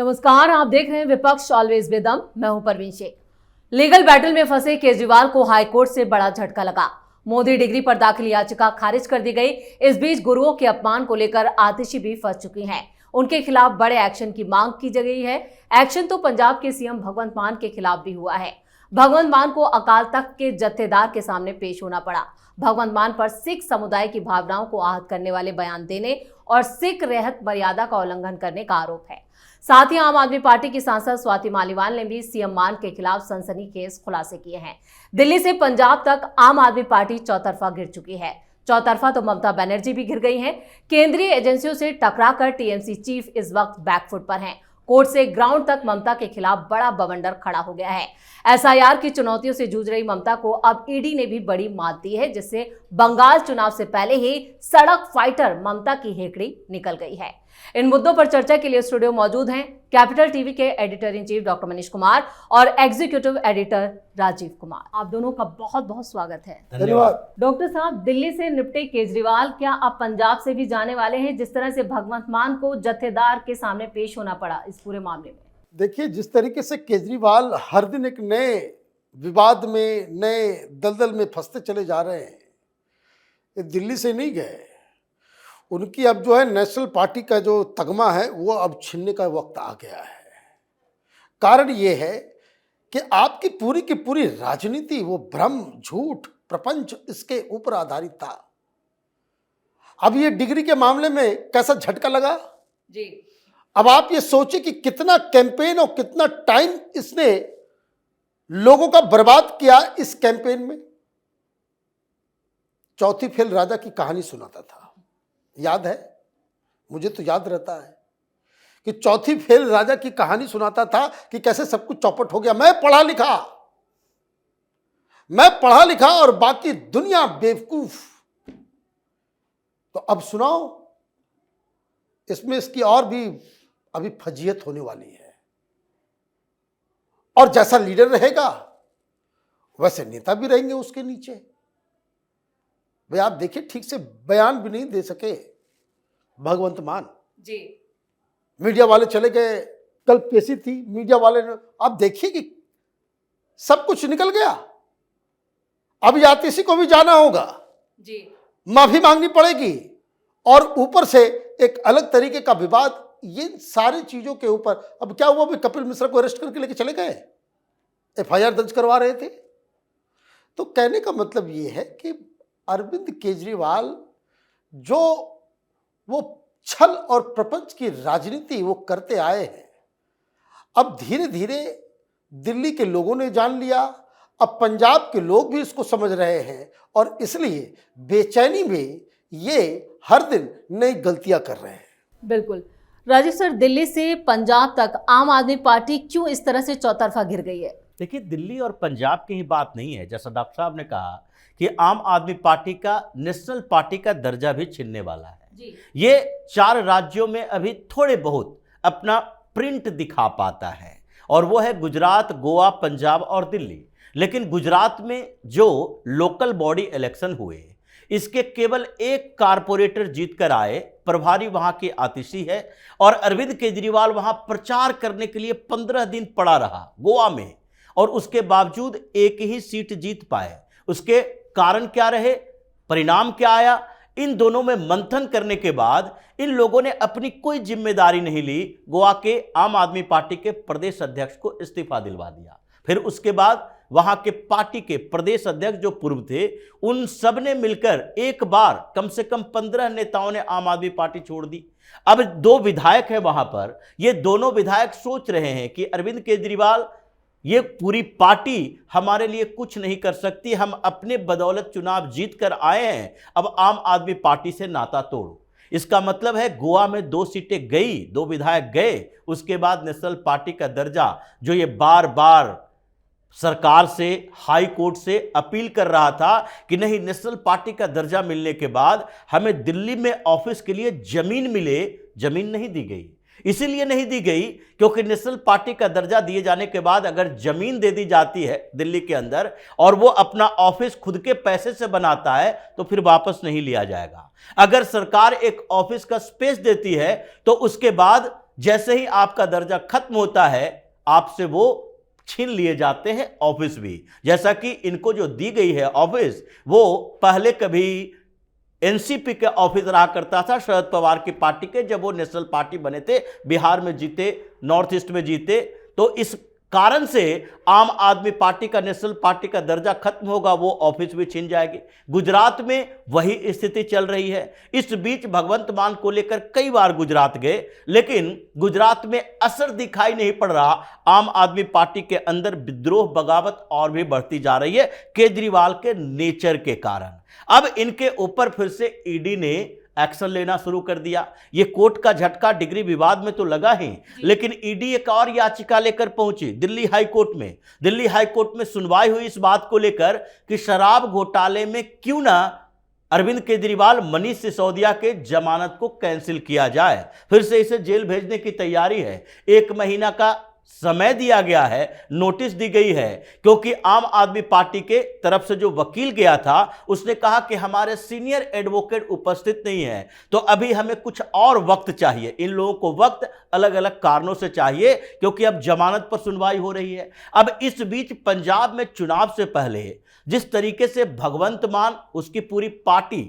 नमस्कार, आप देख रहे हैं विपक्ष ऑलवेज विद दम। मैं हूं परवीन शेख। लीगल बैटल में फंसे केजरीवाल को हाईकोर्ट से बड़ा झटका लगा। मोदी डिग्री पर दाखिल याचिका खारिज कर दी गई। इस बीच गुरुओं के अपमान को लेकर आतिशी भी फंस चुकी हैं। उनके खिलाफ बड़े एक्शन की मांग की गई है। एक्शन तो पंजाब के सीएम भगवंत मान के खिलाफ भी हुआ है। भगवंत मान को अकाल तख्त के जत्थेदार के सामने पेश होना पड़ा। भगवंत मान पर सिख समुदाय की भावनाओं को आहत करने वाले बयान देने और सिख रहत मर्यादा का उल्लंघन करने का आरोप है। साथ ही आम आदमी पार्टी की सांसद स्वाति मालीवाल ने भी सीएम मान के खिलाफ सनसनीखेज खुलासे किए हैं। दिल्ली से पंजाब तक आम आदमी पार्टी चौतरफा गिर चुकी है। चौतरफा तो ममता बनर्जी भी गिर गई हैं। केंद्रीय एजेंसियों से टकराकर टीएमसी चीफ इस वक्त बैकफुट पर हैं। कोर्ट से ग्राउंड तक ममता के खिलाफ बड़ा बवंडर खड़ा हो गया है। एसआईआर की चुनौतियों से जूझ रही ममता को अब ईडी ने भी बड़ी मात दी है, जिससे बंगाल चुनाव से पहले ही सड़क फाइटर ममता की हेकड़ी निकल गई है। इन मुद्दों पर चर्चा के लिए स्टूडियो मौजूद हैं कैपिटल टीवी के editor in chief doctor Manish Kumar और एग्जीक्यूटिव एडिटर राजीव कुमार। आप दोनों का बहुत बहुत स्वागत है। धन्यवाद। डॉक्टर साहब, दिल्ली से निपटे केजरीवाल क्या अब पंजाब से भी जाने वाले हैं? जिस तरह से भगवंत मान को जत्थेदार के सामने पेश होना पड़ा इस पूरे मामले में। देखिए, जिस तरीके से केजरीवाल हर दिन एक नए विवाद में, नए दलदल में फंसते चले जा रहे हैं, ये दिल्ली से नहीं गए। उनकी अब जो है नेशनल पार्टी का जो तगमा है वो अब छीनने का वक्त आ गया है। कारण ये है कि आपकी पूरी की पूरी राजनीति वो भ्रम, झूठ, प्रपंच इसके ऊपर आधारित था। अब ये डिग्री के मामले में कैसा झटका लगा जी। अब आप ये सोचिए कि कितना कैंपेन और कितना टाइम इसने लोगों का बर्बाद किया इस कैंपेन में। चौथी फेल राजा की कहानी सुनाता था, याद है? मुझे तो याद रहता है कि चौथी फेल राजा की कहानी सुनाता था कि कैसे सब कुछ चौपट हो गया। मैं पढ़ा लिखा और बाकी दुनिया बेवकूफ। तो अब सुनाओ, इसमें इसकी और भी अभी फजीयत होने वाली है। और जैसा लीडर रहेगा वैसे नेता भी रहेंगे उसके नीचे। भाई आप देखिए, ठीक से बयान भी नहीं दे सके भगवंत मान जी। मीडिया वाले चले गए, कल पेशी थी, मीडिया वाले ने, आप देखिए कि सब कुछ निकल गया। अब यातिशी को भी जाना होगा जी, माफी मांगनी पड़ेगी और ऊपर से एक अलग तरीके का विवाद। ये सारी चीजों के ऊपर अब क्या हुआ? भी कपिल मिश्रा को अरेस्ट करके लेके चले गए, एफआईआर दर्ज करवा रहे थे। तो कहने का मतलब ये है कि अरविंद केजरीवाल जो वो छल और प्रपंच की राजनीति वो करते आए हैं, अब धीरे धीरे दिल्ली के लोगों ने जान लिया। अब पंजाब के लोग भी इसको समझ रहे हैं और इसलिए बेचैनी में ये हर दिन नई गलतियां कर रहे हैं। बिल्कुल। राजीव सर, दिल्ली से पंजाब तक आम आदमी पार्टी क्यों इस तरह से चौतरफा गिर गई है? देखिए, दिल्ली और पंजाब की ही बात नहीं है। जैसा डॉक्टर साहब ने कहा कि आम आदमी पार्टी का नेशनल पार्टी का दर्जा भी छीनने वाला है जी। ये 4 राज्यों में अभी थोड़े बहुत अपना प्रिंट दिखा पाता है और वो है गुजरात, गोवा, पंजाब और दिल्ली। लेकिन गुजरात में जो लोकल बॉडी इलेक्शन हुए, इसके केवल एक कारपोरेटर जीत कर आए। प्रभारी वहां की आतिशी है और अरविंद केजरीवाल वहां प्रचार करने के लिए 15 दिन पड़ा रहा गोवा में और उसके बावजूद एक ही सीट जीत पाए। उसके कारण क्या रहे, परिणाम क्या आया? इन दोनों में मंथन करने के बाद इन लोगों ने अपनी कोई जिम्मेदारी नहीं ली। गोवा के आम आदमी पार्टी के प्रदेश अध्यक्ष को इस्तीफा दिलवा दिया। फिर उसके बाद वहां के पार्टी के प्रदेश अध्यक्ष जो पूर्व थे, उन सब ने मिलकर एक बार कम से कम 15 नेताओं ने आम आदमी पार्टी छोड़ दी। अब 2 विधायक हैं वहां पर। ये दोनों विधायक सोच रहे हैं कि अरविंद केजरीवाल, ये पूरी पार्टी हमारे लिए कुछ नहीं कर सकती, हम अपने बदौलत चुनाव जीत कर आए हैं, अब आम आदमी पार्टी से नाता तोड़ो। इसका मतलब है गोवा में 2 सीटें गई, 2 विधायक गए। उसके बाद नेशनल पार्टी का दर्जा जो ये बार बार सरकार से, हाई कोर्ट से अपील कर रहा था कि नहीं, नेशनल पार्टी का दर्जा मिलने के बाद हमें दिल्ली में ऑफिस के लिए जमीन मिले, जमीन नहीं दी गई। इसीलिए नहीं दी गई क्योंकि नेशनल पार्टी का दर्जा दिए जाने के बाद अगर जमीन दे दी जाती है दिल्ली के अंदर और वो अपना ऑफिस खुद के पैसे से बनाता है तो फिर वापस नहीं लिया जाएगा। अगर सरकार एक ऑफिस का स्पेस देती है तो उसके बाद जैसे ही आपका दर्जा खत्म होता है आपसे वो छीन लिए जाते हैं ऑफिस भी। जैसा कि इनको जो दी गई है ऑफिस, वो पहले कभी एनसीपी के ऑफिस रहा करता था, शरद पवार की पार्टी के, जब वो नेशनल पार्टी बने थे, बिहार में जीते, नॉर्थ ईस्ट में जीते, तो इस कारण से आम आदमी पार्टी का नेशनल पार्टी का दर्जा खत्म होगा, वो ऑफिस भी छीन जाएगी। गुजरात में वही स्थिति चल रही है। इस बीच भगवंत मान को लेकर कई बार गुजरात गए, लेकिन गुजरात में असर दिखाई नहीं पड़ रहा। आम आदमी पार्टी के अंदर विद्रोह बगावत और भी बढ़ती जा रही है केजरीवाल के नेचर के कारण। अब इनके ऊपर फिर से ईडी ने एक्शन लेना शुरू कर दिया। ये कोर्ट का झटका डिग्री विवाद में तो लगा ही, लेकिन ईडी एक और याचिका लेकर पहुंची दिल्ली हाई कोर्ट में। दिल्ली हाई कोर्ट में सुनवाई हुई इस बात को लेकर कि शराब घोटाले में क्यों ना अरविंद केजरीवाल, मनीष सिसोदिया के जमानत को कैंसिल किया जाए, फिर से इसे जेल भेजने की तैयारी है। 1 महीना का समय दिया गया है, नोटिस दी गई है, क्योंकि आम आदमी पार्टी के तरफ से जो वकील गया था उसने कहा कि हमारे सीनियर एडवोकेट उपस्थित नहीं है, तो अभी हमें कुछ और वक्त चाहिए। इन लोगों को वक्त अलग अलग कारणों से चाहिए, क्योंकि अब जमानत पर सुनवाई हो रही है। अब इस बीच पंजाब में चुनाव से पहले जिस तरीके से भगवंत मान, उसकी पूरी पार्टी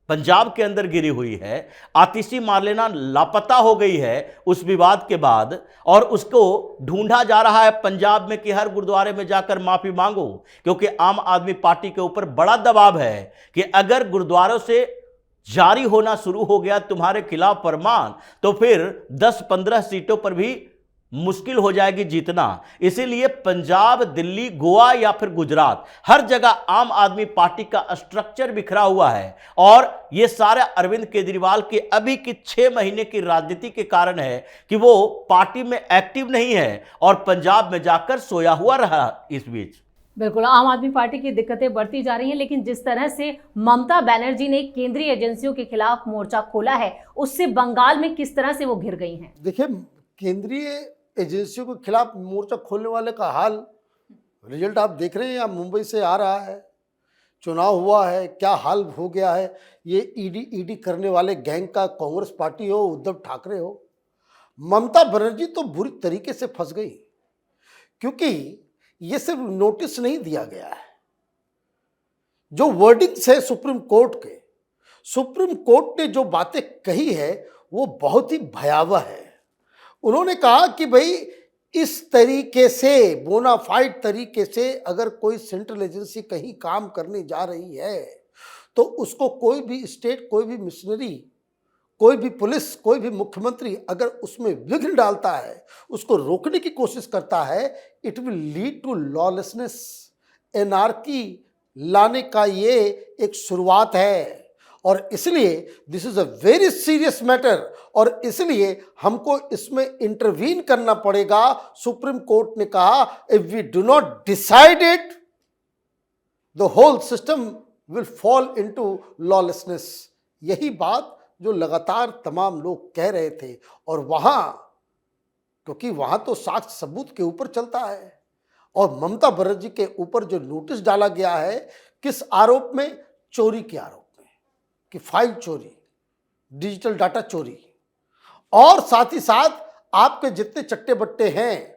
पंजाब के अंदर गिरी हुई है, आतिशी मार्लेना लापता हो गई है उस विवाद के बाद, और उसको ढूंढा जा रहा है पंजाब में कि हर गुरुद्वारे में जाकर माफी मांगो, क्योंकि आम आदमी पार्टी के ऊपर बड़ा दबाव है कि अगर गुरुद्वारों से जारी होना शुरू हो गया तुम्हारे खिलाफ फरमान, तो फिर 10-15 सीटों पर भी मुश्किल हो जाएगी जीतना। इसीलिए पंजाब, दिल्ली, गोवा या फिर गुजरात, हर जगह आम आदमी पार्टी का स्ट्रक्चर बिखरा हुआ है, और यह सारा अरविंद केजरीवाल के अभी की 6 महीने की राजनीति के कारण है कि वो पार्टी में एक्टिव नहीं है और पंजाब में जाकर सोया हुआ रहा। इस बीच बिल्कुल आम आदमी पार्टी की दिक्कतें बढ़ती जा रही हैं, लेकिन जिस तरह से ममता बनर्जी ने केंद्रीय एजेंसियों के खिलाफ मोर्चा खोला है, उससे बंगाल में किस तरह से वो घिर गई हैं। देखिए, केंद्रीय एजेंसियों के खिलाफ मोर्चा खोलने वाले का हाल, रिजल्ट आप देख रहे हैं, यहाँ मुंबई से आ रहा है, चुनाव हुआ है, क्या हाल हो गया है। ये ईडी करने वाले गैंग का कांग्रेस पार्टी हो, उद्धव ठाकरे हो, ममता बनर्जी तो बुरी तरीके से फंस गई, क्योंकि ये सिर्फ नोटिस नहीं दिया गया है। जो वर्डिंग्स है सुप्रीम कोर्ट के, सुप्रीम कोर्ट ने जो बातें कही है वो बहुत ही भयावह है। उन्होंने कहा कि भाई इस तरीके से, बोनाफाइड तरीके से अगर कोई सेंट्रल एजेंसी कहीं काम करने जा रही है तो उसको कोई भी स्टेट, कोई भी मिशनरी, कोई भी पुलिस, कोई भी मुख्यमंत्री अगर उसमें विघ्न डालता है, उसको रोकने की कोशिश करता है, it will lead to lawlessness, anarchy लाने का ये एक शुरुआत है। और इसलिए this is a very serious matter, और इसलिए हमको इसमें इंटरवीन करना पड़ेगा। सुप्रीम कोर्ट ने कहा if we do not decide it the whole system will fall into lawlessness. यही बात जो लगातार तमाम लोग कह रहे थे, और वहां, क्योंकि वहां तो साक्ष्य सबूत के ऊपर चलता है, और ममता बनर्जी के ऊपर जो नोटिस डाला गया है, किस आरोप में? चोरी के आरोप में, कि फाइल चोरी, डिजिटल डाटा चोरी, और साथ ही साथ आपके जितने चट्टे बट्टे हैं,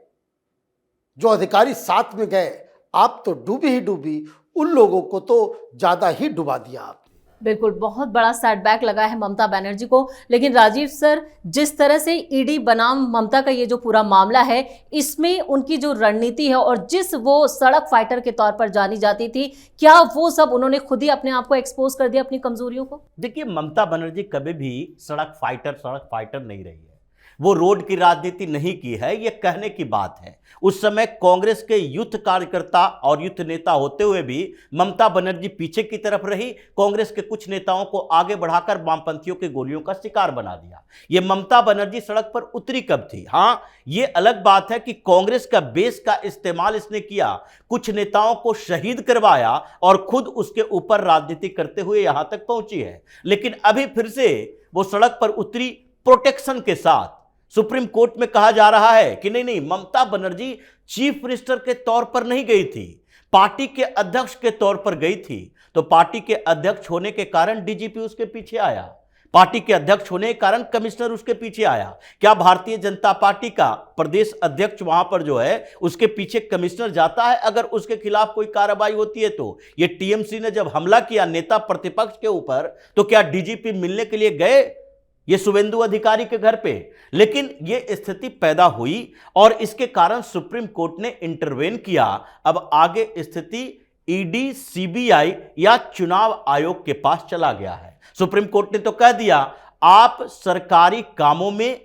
जो अधिकारी साथ में गए, आप तो डूबी ही डूबी, उन लोगों को तो ज्यादा ही डुबा दिया आपने। बिल्कुल, बहुत बड़ा सेटबैक लगा है ममता बनर्जी को। लेकिन राजीव सर, जिस तरह से ईडी बनाम ममता का ये जो पूरा मामला है, इसमें उनकी जो रणनीति है और जिस वो सड़क फाइटर के तौर पर जानी जाती थी, क्या वो सब उन्होंने खुद ही अपने आप को एक्सपोज कर दिया, अपनी कमजोरियों को? देखिए, ममता बनर्जी कभी भी सड़क फाइटर नहीं रही है। वो रोड की राजनीति नहीं की है, ये कहने की बात है। उस समय कांग्रेस के यूथ कार्यकर्ता और यूथ नेता होते हुए भी ममता बनर्जी पीछे की तरफ रही, कांग्रेस के कुछ नेताओं को आगे बढ़ाकर वामपंथियों की गोलियों का शिकार बना दिया। ये ममता बनर्जी सड़क पर उतरी कब थी? हाँ, ये अलग बात है कि कांग्रेस का बेस का इस्तेमाल इसने किया, कुछ नेताओं को शहीद करवाया और खुद उसके ऊपर राजनीति करते हुए यहां तक पहुंची है। लेकिन अभी फिर से वो सड़क पर उतरी प्रोटेक्शन के साथ। सुप्रीम कोर्ट में कहा जा रहा है कि नहीं, ममता बनर्जी चीफ मिनिस्टर के तौर पर नहीं गई थी, पार्टी के अध्यक्ष के तौर पर गई थी। तो पार्टी के अध्यक्ष होने के कारण डीजीपी उसके पीछे आया, पार्टी के अध्यक्ष होने के कारण कमिश्नर उसके पीछे आया। क्या भारतीय जनता पार्टी का प्रदेश अध्यक्ष वहां पर जो है उसके पीछे कमिश्नर जाता है अगर उसके खिलाफ कोई कार्रवाई होती है? तो ये टीएमसी ने जब हमला किया नेता प्रतिपक्ष के ऊपर, तो क्या डीजीपी मिलने के लिए गए ये शुभेंदु अधिकारी के घर पे? लेकिन ये स्थिति पैदा हुई और इसके कारण सुप्रीम कोर्ट ने इंटरवेन किया। अब आगे स्थिति ईडी, सीबीआई या चुनाव आयोग के पास चला गया है। सुप्रीम कोर्ट ने तो कह दिया आप सरकारी कामों में,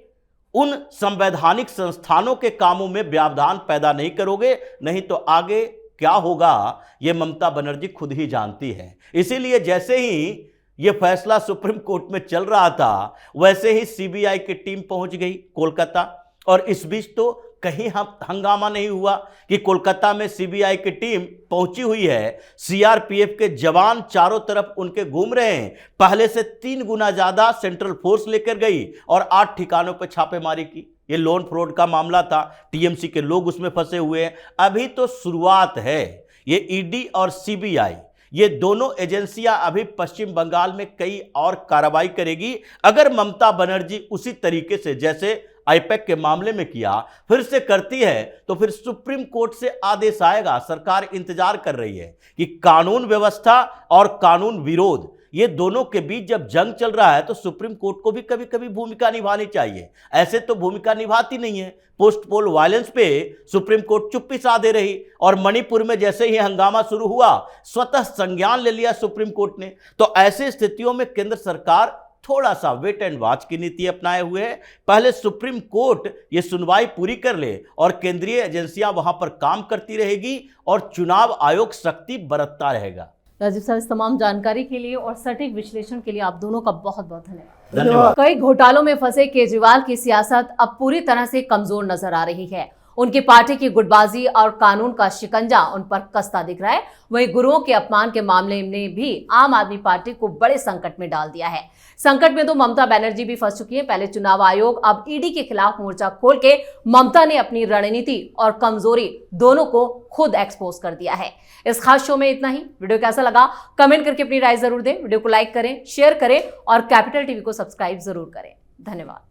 उन संवैधानिक संस्थानों के कामों में व्यवधान पैदा नहीं करोगे, नहीं तो आगे क्या होगा यह ममता बनर्जी खुद ही जानती है। इसीलिए जैसे ही यह फैसला सुप्रीम कोर्ट में चल रहा था वैसे ही सीबीआई की टीम पहुंच गई कोलकाता, और इस बीच तो कहीं हंगामा नहीं हुआ कि कोलकाता में सीबीआई की टीम पहुंची हुई है। सीआरपीएफ के जवान चारों तरफ उनके घूम रहे हैं। पहले से 3 गुना ज्यादा सेंट्रल फोर्स लेकर गई और 8 ठिकानों पर छापेमारी की। ये लोन फ्रॉड का मामला था, टीएमसी के लोग उसमें फंसे हुए हैं। अभी तो शुरुआत है। ये ईडी और सीबीआई, ये दोनों एजेंसियां अभी पश्चिम बंगाल में कई और कार्रवाई करेगी। अगर ममता बनर्जी उसी तरीके से जैसे आईपैक के मामले में किया फिर से करती है तो फिर सुप्रीम कोर्ट से आदेश आएगा। सरकार इंतजार कर रही है कि कानून व्यवस्था और कानून विरोध, ये दोनों के बीच जब जंग चल रहा है तो सुप्रीम कोर्ट को भी कभी कभी भूमिका निभानी चाहिए। ऐसे तो भूमिका निभाती नहीं है। पोस्ट पोल वायलेंस पे सुप्रीम कोर्ट चुप्पी साधे रही और मणिपुर में जैसे ही हंगामा शुरू हुआ स्वतः संज्ञान ले लिया सुप्रीम कोर्ट ने। तो ऐसी स्थितियों में केंद्र सरकार थोड़ा सा वेट एंड वॉच की नीति अपनाए हुए है। पहले सुप्रीम कोर्ट ये सुनवाई पूरी कर ले और केंद्रीय एजेंसियां वहां पर काम करती रहेगी और चुनाव आयोग सख्ती बरतता रहेगा। राजीव साहब, इस तमाम जानकारी के लिए और सटीक विश्लेषण के लिए आप दोनों का बहुत बहुत धन्यवाद। कई घोटालों में फंसे केजरीवाल की सियासत अब पूरी तरह से कमजोर नजर आ रही है। उनकी पार्टी की गुटबाजी और कानून का शिकंजा उन पर कसता दिख रहा है। वहीं गुरुओं के अपमान के मामले ने भी आम आदमी पार्टी को बड़े संकट में डाल दिया है। संकट में तो ममता बनर्जी भी फंस चुकी है। पहले चुनाव आयोग, अब ईडी के खिलाफ मोर्चा खोल के ममता ने अपनी रणनीति और कमजोरी दोनों को खुद एक्सपोज कर दिया है। इस खास शो में इतना ही। वीडियो कैसा लगा कमेंट करके अपनी राय जरूर दें। वीडियो को लाइक करें, शेयर करें और कैपिटल टीवी को सब्सक्राइब जरूर करें। धन्यवाद।